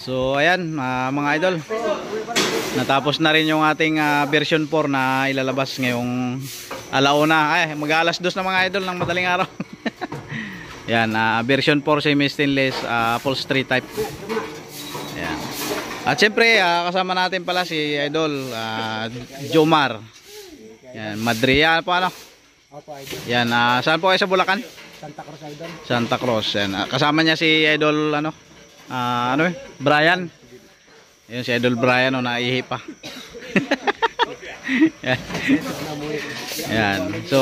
So ayan mga idol, natapos na rin yung ating version 4 na ilalabas ngayong alauna. Ay, mag-alas 2 na mga idol ng madaling araw. Yan, version 4 semi-stainless upholstery type. Yan. At syempre kasama natin pala si idol Jomar. Yan, Madria pa ano? Yan, saan po kayo sa Bulacan? Santa Cruz idol. Santa Cruz. Yan, kasama niya si idol Brian. Yun si idol Brian naihi pa. Yan. Yan. So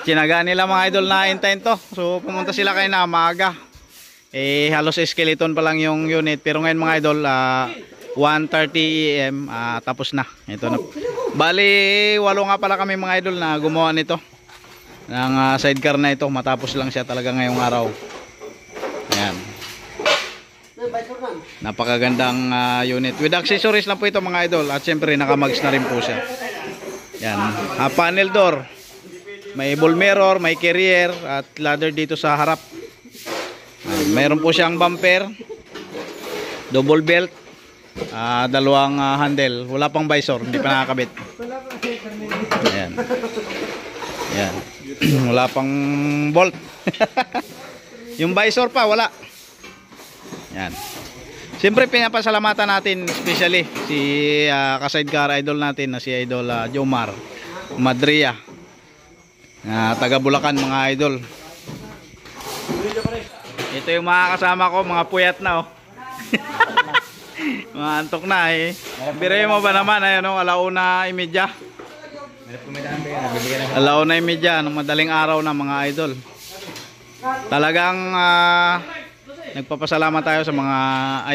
tinagaan nila mga idol na hintayin to. So pumunta sila kayo na maaga. Halos skeleton pa lang yung unit. Pero ngayon mga idol 1:30 AM tapos na. Ito na. Bali 8 nga pala kami mga idol na gumawa nito. Ng sidecar na ito. Matapos lang siya talaga ngayong araw. Ayan. Napakagandang unit. With accessories lang po ito mga idol. At syempre nakamags na rin po siya. Yan. Panel door. May ball mirror, may carrier at ladder dito sa harap. Mayroon po siyang bumper, double belt, dalawang handle. Wala pang visor, hindi pa nakakabit. Ayan. Ayan. Wala pang bolt. Yung visor pa, wala. Ayan. Siyempre pinapasalamatan natin especially si ka-sidecar idol natin na si idol Jomar Madria. Taga Bulacan mga idol. Ito yung mga kasama ko, mga puyat na oh. Mga antok na eh. Biro mo ba naman ayun oh, 1:30. 1:30 ng madaling araw na mga idol. Talagang nagpapasalamat tayo sa mga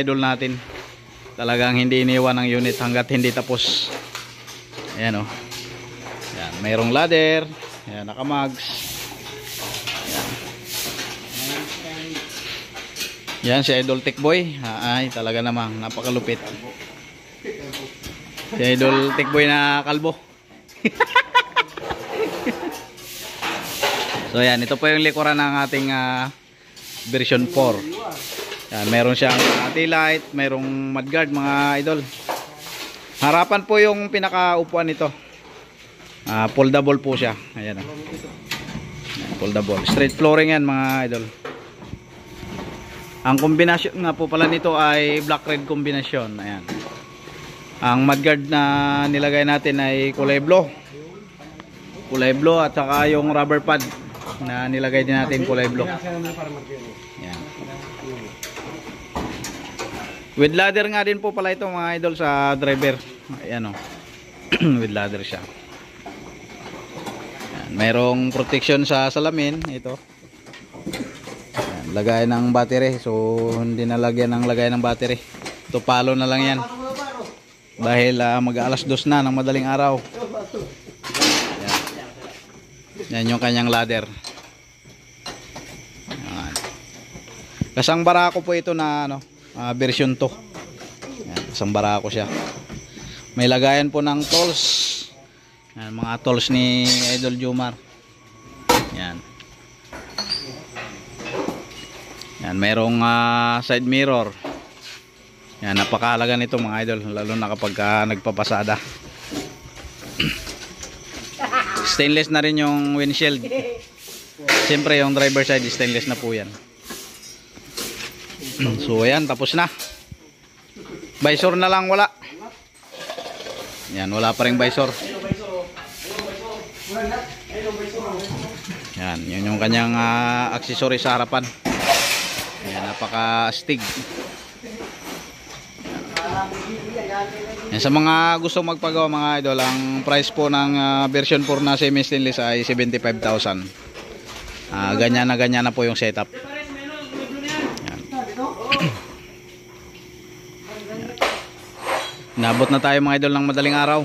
idol natin. Talagang hindi iniwan ng unit hanggat hindi tapos. Ayan oh. Ayan, mayroong ladder. Ayan, nakamags. Ayan. Yan si Idol Tikboy. Ay, talaga namang napakalupit. Si Idol Tikboy na kalbo. So yan, ito po yung likuran ng ating version 4. Yan, meron siyang taillight, merong mudguard mga idol. Harapan po yung pinakaupuan nito. Foldable po siya. Ayan o. Foldable. Straight flooring yan mga idol. Ang kombinasyon nga po pala nito ay black red kombinasyon. Ayan. Ang mudguard na nilagay natin ay kulay blue. Kulay blue at saka yung rubber pad na nilagay din natin kulay blue. Ayan. With ladder nga din po pala ito mga idol sa driver. Ayan o. With ladder siya. Ayan. Mayroong protection sa salamin. Ito. Lagay ng battery, so hindi nalagyan ng lagay ng battery. Ito palo na lang yan dahil mag-alas 2 na ng madaling araw. Yan yung kanyang ladder. Yan. Kasang barako po ito na version 2. Yan, kasang barako siya. May lagayan po ng tools. Yan, mga tools ni Idol Jomar. Yan. Yan, mayroong side mirror. Yan, napakahalaga nito mga idol, lalo na kapag nagpapasada. Stainless na rin yung windshield. Siyempre yung driver side stainless na po yan. So ayan, tapos na. Visor na lang wala. Yan, wala pa ring visor. Yan, yun yung kanyang accessory sa harapan. Ayan, napaka-astig. Yan, sa mga gusto magpagawa mga idol, ang price po ng version 4 na semi-stainless ay 75,000. Ganyan na po yung setup. Yan. Nabot na tayo mga idol ng madaling araw.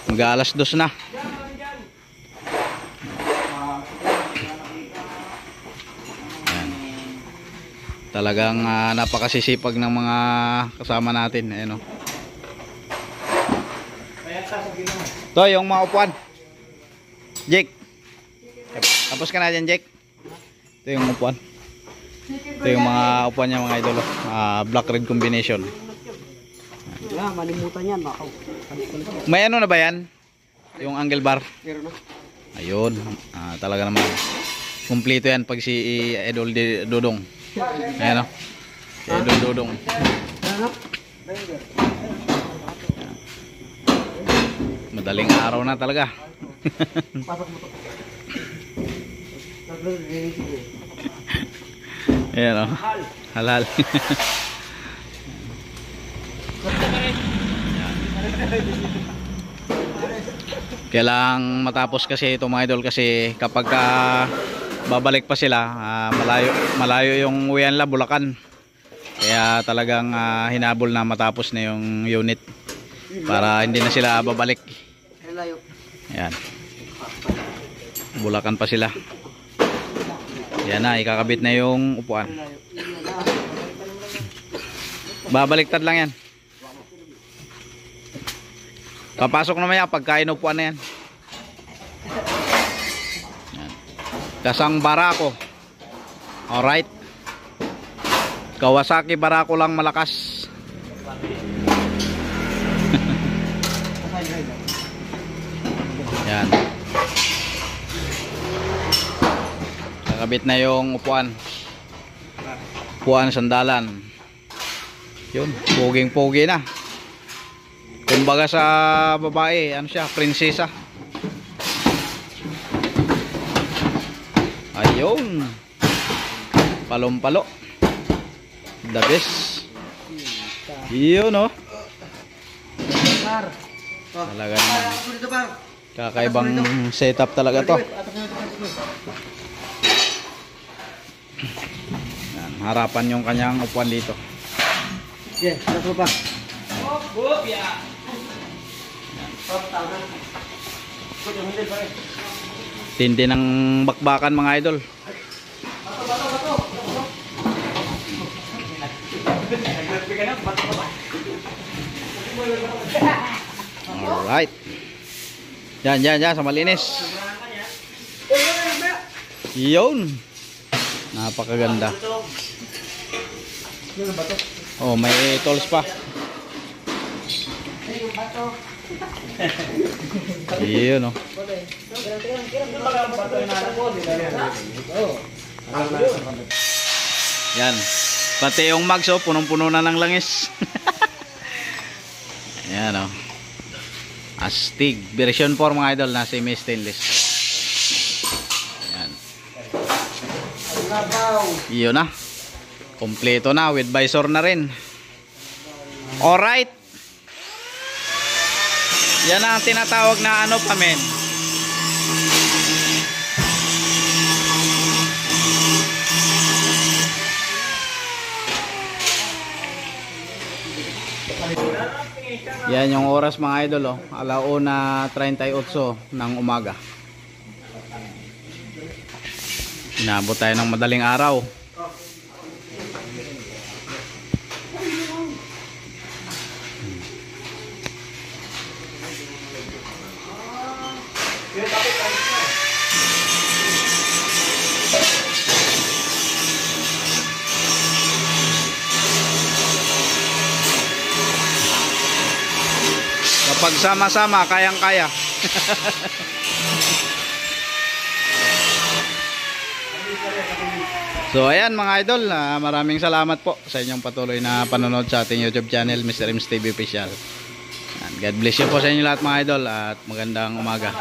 Mag-alas 2 na. Talagang napakasisipag ng mga kasama natin. Ayan o. Ito yung mga upuan. Jake. Tapos ka na dyan, Jake. Ito yung upuan. Ito yung mga upuan niya mga idol. Black red combination. Malimutan yan. May ano na ba yan? Yung angle bar? Meron na. Ayun. Talaga naman. Kumpleto yan pag si Idol Dodong. Ayan o. Si Idol Dodong. Madaling araw na talaga. Ayan o. Halal. Kailangang matapos kasi ito mga idol, kasi kapag babalik pa sila, malayo yung uwian nila, Bulacan. Kaya talagang hinabol na matapos na yung unit para hindi na sila babalik. Ayan, Bulacan pa sila. Yan na, ikakabit na yung upuan. Babaliktad lang yan. Papasok naman yan pagkain upuan na yan. Yan. Kasang Barako. Alright. Kawasaki Barako lang malakas. Yan. Kakabit na yung upuan. Upuan sandalan. Yun, poging-pogi na. Kumbaga sa babae, ano siya, prinsesa. Ayun. Palong-palo. The best. Yun, no? Talaga naman. Kakaibang setup talaga to. Yan, harapan yung kanyang upuan dito. Yes, satu pa. Tindi ng bakbakan mga idol. Alright. Yan sa malinis. Yun. Napakaganda. Oh, may tools pa. Yun, no. Yan. Pati yung mags, oh, punong-puno na ng langis. Yan, oh. Astig. Version 4 mga idol, na semi-stainless. Yan. Yun na. Kompleto na, with visor na rin. Alright. Yan ang tinatawag na ano pa men. Yan yung oras mga idol, oh. 1:38 ng umaga. Inabot tayo ng madaling araw. Kapag sama-sama, kayang-kaya. So ayan mga idol, maraming salamat po sa inyong patuloy na panonood sa ating YouTube channel, Mr. Ims TV Official. God bless you po sa inyo lahat mga idol at magandang umaga.